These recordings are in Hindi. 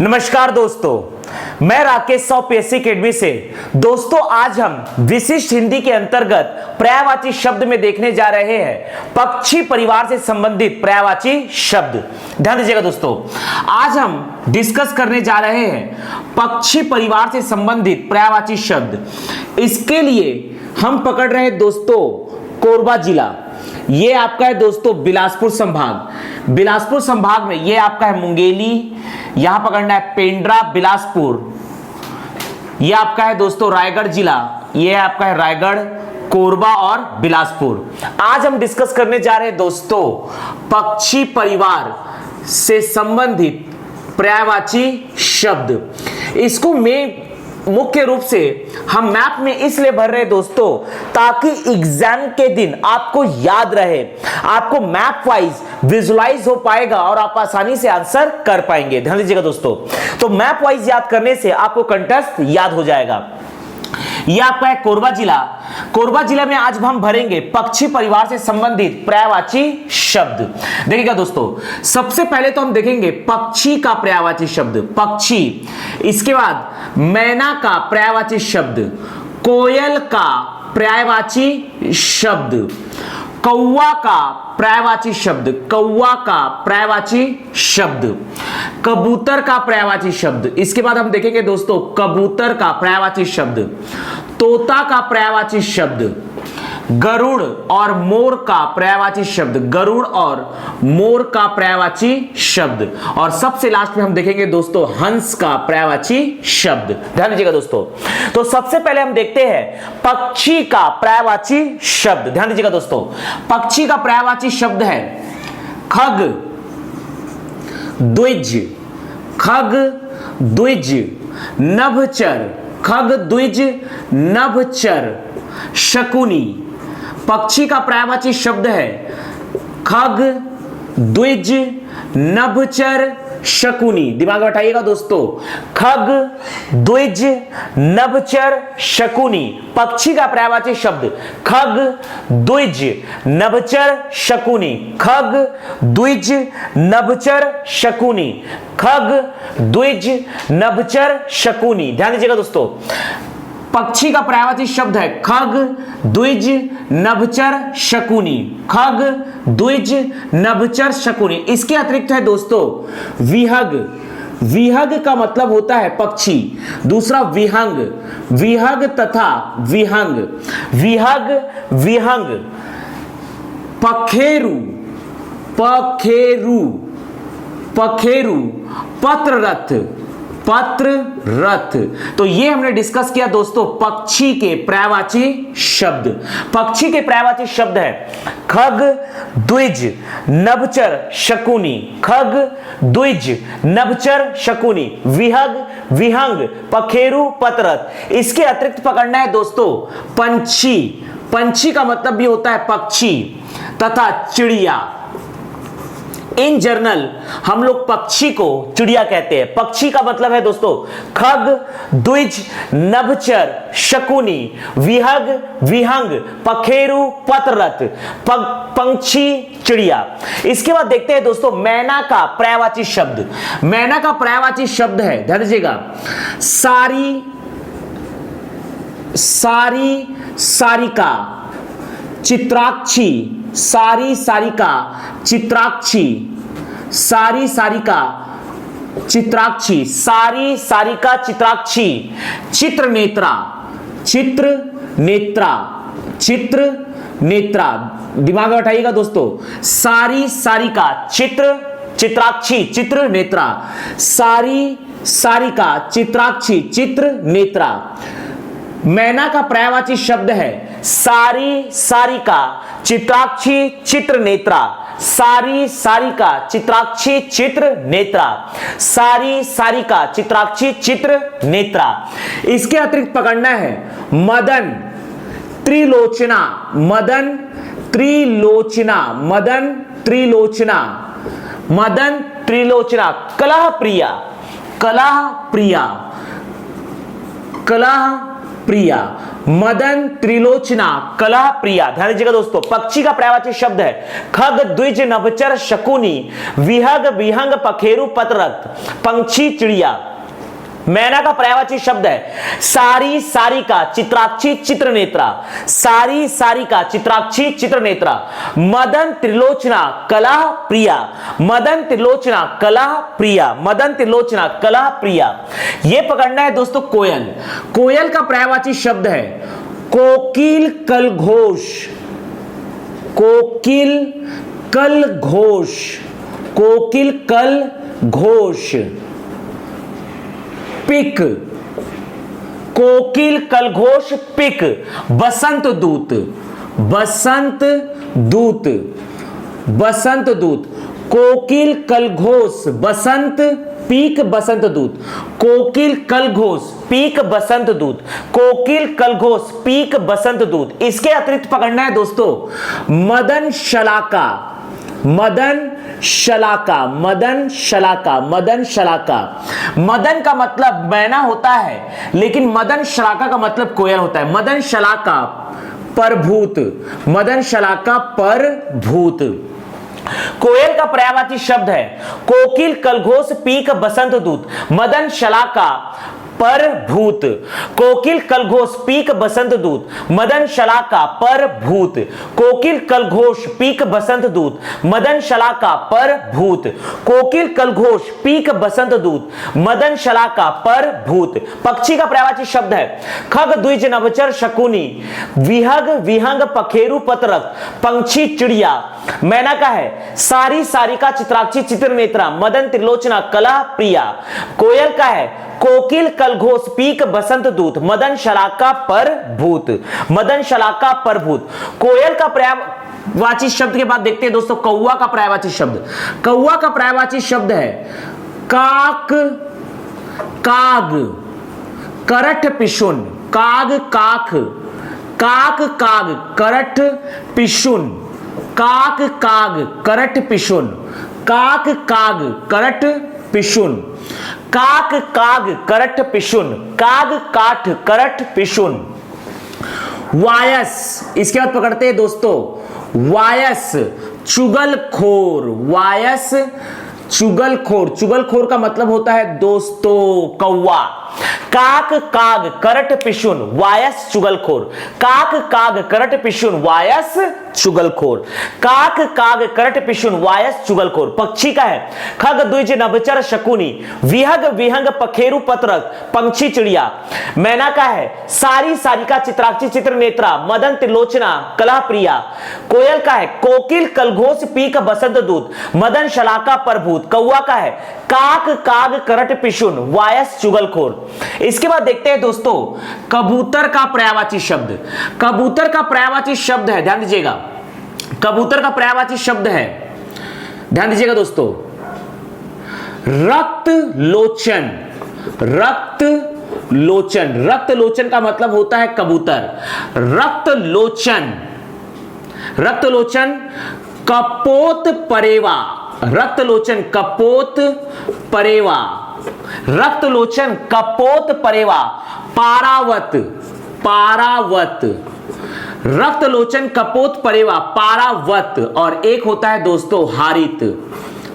नमस्कार दोस्तों, मैं राकेश साव पीएससी अकेडमी से। दोस्तों, आज हम विशिष्ट हिंदी के अंतर्गत पर्यायवाची शब्द में देखने जा रहे हैं पक्षी परिवार से संबंधित पर्यायवाची शब्द। ध्यान दीजिएगा दोस्तों, आज हम डिस्कस करने जा रहे हैं पक्षी परिवार से संबंधित पर्यायवाची शब्द। इसके लिए हम पकड़ रहे हैं दोस्तों कोरबा जिला। ये आपका है दोस्तों बिलासपुर संभाग। बिलासपुर संभाग में ये आपका है मुंगेली, यहां पकड़ना है पेंड्रा बिलासपुर। ये आपका है दोस्तों रायगढ़ जिला, ये आपका है रायगढ़, कोरबा और बिलासपुर। आज हम डिस्कस करने जा रहे हैं दोस्तों पक्षी परिवार से संबंधित पर्यायवाची शब्द। इसको मैं मुख्य रूप से हम मैप में इसलिए भर रहे हैं दोस्तों ताकि एग्जाम के दिन आपको याद रहे, आपको मैप वाइज विजुलाइज हो पाएगा और आप आसानी से आंसर कर पाएंगे। ध्यान दीजिएगा दोस्तों, तो मैप वाइज याद करने से आपको कंटेस्ट याद हो जाएगा। यह आपका है कोरबा जिला। कोरबा जिला में आज हम भरेंगे पक्षी परिवार से संबंधित पर्यायवाची शब्द। देखिएगा दोस्तों, सबसे पहले तो हम देखेंगे पक्षी का पर्यायवाची शब्द पक्षी, इसके बाद मैना का पर्यायवाची शब्द, कोयल का पर्यायवाची शब्द, कौवा का पर्यायवाची शब्द, कौवा का पर्यायवाची शब्द, कबूतर का पर्यायवाची शब्द। इसके बाद हम देखेंगे दोस्तों कबूतर का पर्यायवाची शब्द, तोता का पर्यायवाची शब्द, गरुड़ और मोर का पर्यायवाची शब्द, गरुड़ और मोर का पर्यायवाची शब्द, और सबसे लास्ट में हम देखेंगे दोस्तों हंस का पर्यायवाची शब्द। ध्यान दीजिएगा दोस्तों, तो सबसे पहले हम देखते हैं पक्षी का पर्यायवाची शब्द। ध्यान दीजिएगा दोस्तों, पक्षी का पर्यायवाची शब्द है खग, द्विज, खग द्विज, नभचर, खग द्विज नभचर, शकुनी। पक्षी का पर्यायवाची शब्द है खग द्विज नभचर शकुनी। दिमाग में बैठाइएगा दोस्तों, खग द्विज नभचर शकुनी। पक्षी का पर्यायवाची शब्द खग द्विज नभचर शकुनी, खग द्विज नभचर शकुनी, खग द्विज नभचर शकुनी। ध्यान दीजिएगा दोस्तों, पक्षी का पर्यायवाची शब्द है खग द्विज नभचर शकुनी, खग द्विज नभचर शकुनी। इसके अतिरिक्त है दोस्तों विहग। विहग का मतलब होता है पक्षी। दूसरा विहंग, विहग तथा विहंग, विहग विहंग, पखेरु, पखेरु, पखेरु, पत्ररथ, पत्र रथ। तो ये हमने डिस्कस किया दोस्तों पक्षी के पर्यायवाची शब्द। पक्षी के पर्यायवाची शब्द है खग द्विज नभचर शकुनी, खग द्विज नभचर शकुनी, विहग विहंग, पखेरु, पत्ररथ। इसके अतिरिक्त पकड़ना है दोस्तों पंछी। पंछी का मतलब भी होता है पक्षी तथा चिड़िया। इन जनरल हम लोग पक्षी को चिड़िया कहते हैं। पक्षी का मतलब है दोस्तों खग द्विज नभचर शकुनी, विहग विहंग, पखेरु, पत्ररथ, पंछी, चिड़िया। इसके बाद देखते हैं दोस्तों मैना का पर्यायवाची शब्द। मैना का पर्यायवाची शब्द है, ध्यान दीजिएगा, सारी, सारी सारिका, चित्राक्षी, सारी सारिका, चित्राक्षी, सारी सारिका, चित्राक्षी, सारी सारिका, चित्राक्षी, चित्र नेत्रा, चित्र नेत्रा, चित्र नेत्रा। दिमाग में बैठाइएगा दोस्तों, सारी सारिका, चित्र, चित्राक्षी, चित्र नेत्रा, सारी सारिका, चित्राक्षी, चित्र नेत्रा। मैना का पर्यायवाची शब्द है सारी सारिका, चित्राक्षी, चित्र नेत्रा, सारी सारिका, चित्राक्षी, चित्र नेत्रा, सारी सारिका, चित्राक्षी, चित्र नेत्रा। इसके अतिरिक्त पकड़ना है मदन त्रिलोचना, मदन त्रिलोचना, मदन त्रिलोचना, मदन त्रिलोचना, कलह प्रिया, कलह प्रिया, कलह प्रिया, मदन त्रिलोचना कलह प्रिया। ध्यान दीजिएगा दोस्तों, पक्षी का पर्यायवाची शब्द है खग, द्विज, नभचर, शकुनी, विहग, विहंग, पखेरु, पतरक, पंछी, चिड़िया। मैना का पर्यायवाची शब्द है सारी, सारिका, चित्राक्षी, चित्रनेत्रा, सारी, सारिका, चित्राक्षी, चित्रनेत्रा। मदन त्रिलोचना कलह प्रिया, मदन त्रिलोचना कलह प्रिया, मदन त्रिलोचना कलह प्रिया। यह पकड़ना है दोस्तों कोयल। कोयल का पर्यायवाची शब्द है कोकिल, कल घोष, कोकिल, कल घोष, कोकिल, कल घोष। पिक, कोकिल, कलघोष, पिक। बसंत दूत, बसंत दूत, बसंत दूत। कोकिल, कलघोष, बसंत, पीक, बसंत दूत। कोकिल, कलघोष, पीक, बसंत दूत। कोकिल, कलघोष, पीक, बसंत दूत। इसके अतिरिक्त पकड़ना है दोस्तों मदन शलाका, मदन शलाका, मदन शलाका, मदन शलाका। मदन का मतलब मैना होता है, लेकिन मदन शलाका का मतलब कोयल होता है। मदन शलाका परभूत, मदन शलाका परभूत। कोयल का पर्यायवाची शब्द है कोकिल, कलघोष, पीक, बसंत दूत। मदन शलाका पर भूत, कोकिल, कलघोष, पीक, बसंत दूत। मदन शलाका पर भूत, कोकिल, कलघोष, पीक, बसंत दूत। मदन शलाका पर भूत, कोकिल, कलघोष, पीक, बसंत दूत। मदन शलाका पर भूत। पक्षी का पर्यायवाची शब्द है खग, द्विज, नभचर, शकुनी, विहग, विहंग, पखेरु, पतरक, पंछी, चिड़िया। मैना का है सारी, सारिका, चित्राक्षी, चित्रनेत्रा, मदन त्रिलोचना कलह प्रिया। कोयल का है कोकिल, कलघोष, पीक, बसंत दूत। मदन शलाका पर भूत, मदन शलाका पर भूत। कोयल का पर्यायवाची शब्द के बाद देखते हैं दोस्तों कौवा का पर्यायवाची शब्द। कौवा का पर्यायवाची शब्द है काक, काग, करठ, पिशुन। काग, काक, काक, काग, करठ, पिशुन। काक, काग, करठ, पिशुन। काक, काग, करठ, पिशुन। काक, काग, करठ, पिशुन। काग, काठ, करठ, पिशुन। वायस, इसके बाद पकड़ते हैं दोस्तों वायस चुगलखोर। वायस चुगलखोर, चुगलखोर का मतलब होता है दोस्तों कौवा। काक, काग, करट, पिशुन, वायस चुगलखोर। काक, काग, करट, पिशुन, वायस चुगलखोर। काक, काग, करट, पिशुन, वायस चुगलखोर। पक्षी का है खग, द्विज, नभचर, शकुनी, विहग, विहंग, पखेरु, पतरक, पंछी, चिड़िया। मैना का है सारी, सारिका, चित्राक्षी, चित्रनेत्रा, मदन त्रिलोचना कलह प्रिया। कोयल का है कोकिल, कलघोष, पीक, बसंत दूत, मदन शलाका परभूत। कौवा का है काक, काग, करट, पिशुन, वायस चुगलखोर। इसके बाद देखते हैं दोस्तों कबूतर का पर्यायवाची शब्द। कबूतर का पर्यायवाची शब्द है, ध्यान दीजिएगा, कबूतर का पर्यायवाची शब्द है, ध्यान दीजिएगा दोस्तों, रक्त लोचन। रक्त लोचन, रक्त लोचन का मतलब होता है कबूतर। रक्त लोचन, रक्त लोचन कपोत परेवा। रक्त लोचन कपोत परेवा। रक्त लोचन कपोत परेवा। पारावत, पारावत। रक्त लोचन कपोत परेवा, पारावत। और एक होता है दोस्तों हारित,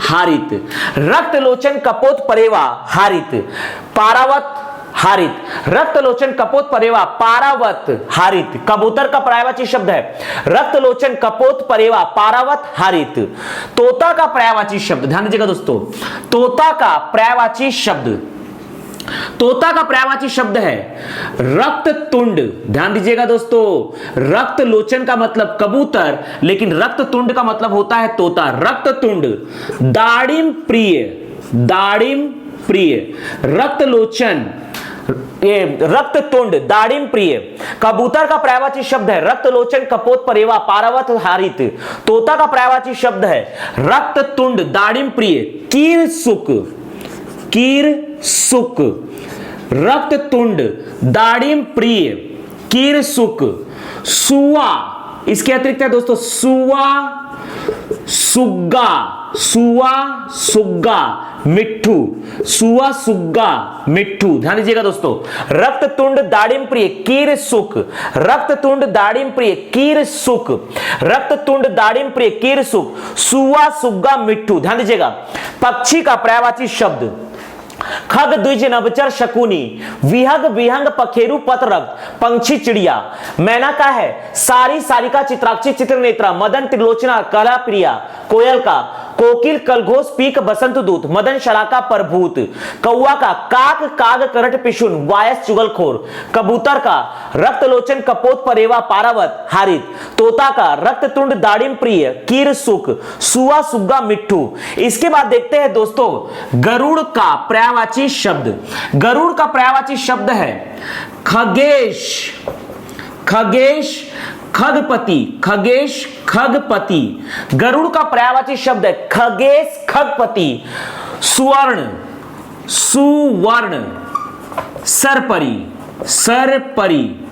हारित। रक्त लोचन कपोत परेवा, हारित, पारावत, हारित। रक्त लोचन कपोत परेवा, पारावत, हारित। कबूतर का पर्यायवाची शब्द है रक्त लोचन कपोत परेवा, पारावत, हारित। तोता का पर्यायवाची शब्द, ध्यान दीजिएगा दोस्तों, तोता का पर्यायवाची शब्द, तोता का पर्यायवाची शब्द है रक्त तुंड। ध्यान दीजिएगा दोस्तों, रक्त लोचन का मतलब कबूतर, लेकिन रक्त तुंड का मतलब होता है तोता। रक्त तुंड। दाड़िम प्रिय, दाड़िम प्रिय। रक्त लोचन, ये रक्त तुंड, दाड़िम प्रिय। कबूतर का पर्यायवाची शब्द है रक्त लोचन कपोत परेवा, पारावत, हारित। तोता का पर्यायवाची शब्द है रक्त तुंड, दाड़िम प्रिय, कीर सुक, कीर सुक। रक्त तुंड, दाड़िम प्रिय, कीर सुक। सुआ, इसके अतिरिक्त है दोस्तों सुआ, सुग्गा, सुआ, सुग्गा, मिट्ठू, सुआ सुग्गा मिट्ठू। ध्यान दीजिएगा दोस्तों, रक्ततुंड दाड़िम प्रिय कीर सुख, रक्ततुंड दाड़िम प्रिय कीर सुख, रक्ततुंड दाड़िम प्रिय कीर सुख, सुआ सुग्गा मिट्ठू। ध्यान दीजिएगा, पक्षी का पर्यायवाची शब्द खग द्विज नभचर शकुनी, विहग विहंग पखेरु पतरक्त पंछी चिड़िया। मैना का है सारी सारिका चित्राक्षी चित्रनेत्रा मदन त्रिलोचना कला प्रिया कोयल का, कोकिल कलघोष पीक बसंत दूत मदन शलाका प्रभूत, कौआ का काक काग करट पिशुन वायस चुगलखोर, कबूतर का रक्तलोचन कपोत परेवा पारावत हारित, तोता का रक्ततुंड दाड़िम प्रिय कीर सुख, सुआ सुग्गा मिट्ठू। इसके बाद देखते हैं दोस्तों गरुड़ का पर्यायवाची शब्द। गरुड़ का पर्यायवाची शब्द है खगेश, खगेश खगपति, खगेश खगपति। गरुड़ का पर्यायवाची शब्द है खगेश खगपति, सुवर्ण, सुवर्ण सरपरी, सरपरी,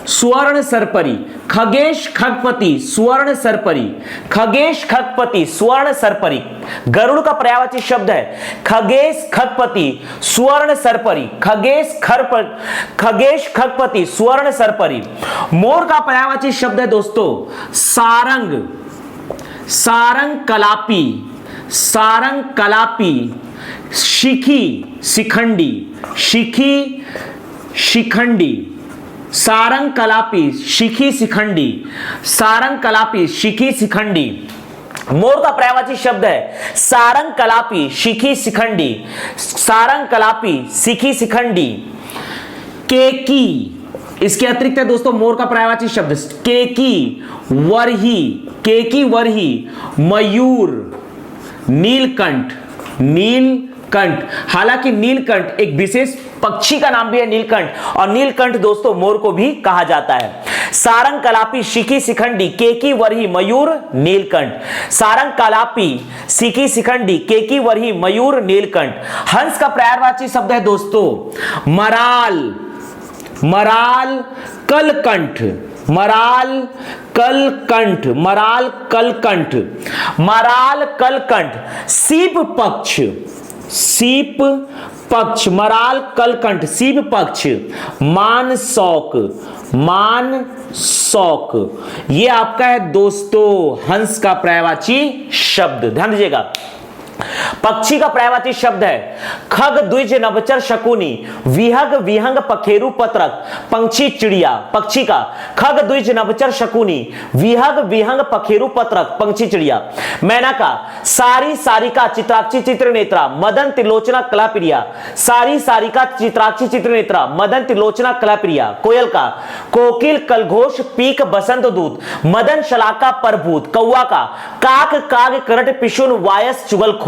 स्वर्ण सरपरी, खगेश खगपति स्वर्ण सरपरी, खगेश खगपति स्वर्ण सरपरी। गरुड़ का पर्यायवाची शब्द है खगेश खगपति स्वर्ण सरपरी, खगेश खगपति स्वर्ण सरपरी। मोर का पर्यायवाची शब्द है दोस्तों सारंग, सारंग कलापी, सारंग कलापी, शिखी शिखंडी, शिखी शिखंडी, सारंग कलापी शिखी शिखंडी, सारंग कलापी शिखी शिखंडी। मोर का पर्यायवाची शब्द है सारंग कलापी शिखी शिखंडी, सारंग कलापी शिखी शिखंडी। केकी, इसके अतिरिक्त है दोस्तों मोर का पर्यायवाची शब्द केकी वरही, केकी वरही, मयूर, नीलकंठ, नीलकंठ। हालांकि नीलकंठ एक विशेष पक्षी का नाम भी है नीलकंठ, और नीलकंठ दोस्तों मोर को भी कहा जाता है। सारंग कलापी शिखी शिखंडी केकी वरही मयूर नीलकंठ, सारंग कलापी शिखी शिखंडी केकी वरही मयूर नीलकंठ। हंस का पर्यायवाची शब्द है दोस्तों मराल, मराल कलकंठ, मराल कलकंठ, मराल कलकंठ, मराल कलकंठ। सीप पक्ष, सीप पक्ष, मराल कलकंठ सीप पक्ष। मान शौक, मान शौक। ये आपका है दोस्तों हंस का पर्यायवाची शब्द। ध्यान दीजिएगा, पक्षी का पर्यायवाची शब्द है खग द्विज नभचर शकुनी, विहग विहंग पखेरु पतरक्त पंछी चिड़िया। पक्षी का खग द्विज नभचर शकुनी, विहग विहंग पखेरु पतरक्त पंछी चिड़िया। मैना का सारी सारिका चित्राक्षी चित्रनेत्रा मदन त्रिलोचना कला प्रिया, सारी सारिका चित्राक्षी चित्रनेत्रा मदन त्रिलोचना कला प्रिया। कोयल का कोकिल कलघोष पीक बसंत दूत मदन शलाका प्रभूत। कौआ का काक काग करट पिशुन वायस चुगलखोर,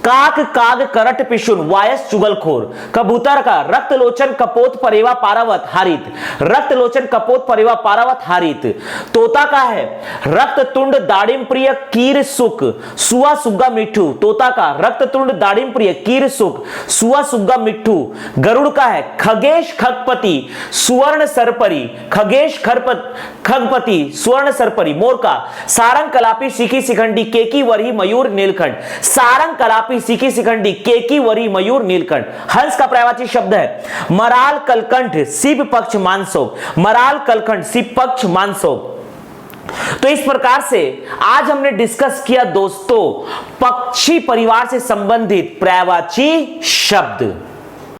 काक काग करट पिशुन वायस चुगलखोर। कबूतर का रक्तलोचन कपोत परेवा पारावत हारित, रक्तलोचन कपोत परेवा पारावत हारित। तोता का है रक्ततुंड दाड़िम प्रिय कीर सुख, सुआ सुग्गा मिट्ठू। तोता का रक्ततुंड दाड़िम प्रिय कीर सुख, सुआ सुग्गा मिट्ठू। गरुड़ का है खगेश खगपति सुवर्ण सरपरी, खगेश खगपति स्वर्ण सरपरी। मोर का सारंग कलापी शिखी शिखंडी केकी वरही मयूर नीलकंठ, सारंग कलापी शिखी शिखंडी केकी वरी मयूर नीलकंठ। हंस का पर्यायवाची शब्द है मराल कलकंठ सीप पक्ष मानसोक, मराल कलकंठ सीप पक्ष मानसोक। तो इस प्रकार से आज हमने डिस्कस किया दोस्तों पक्षी परिवार से संबंधित पर्यायवाची शब्द।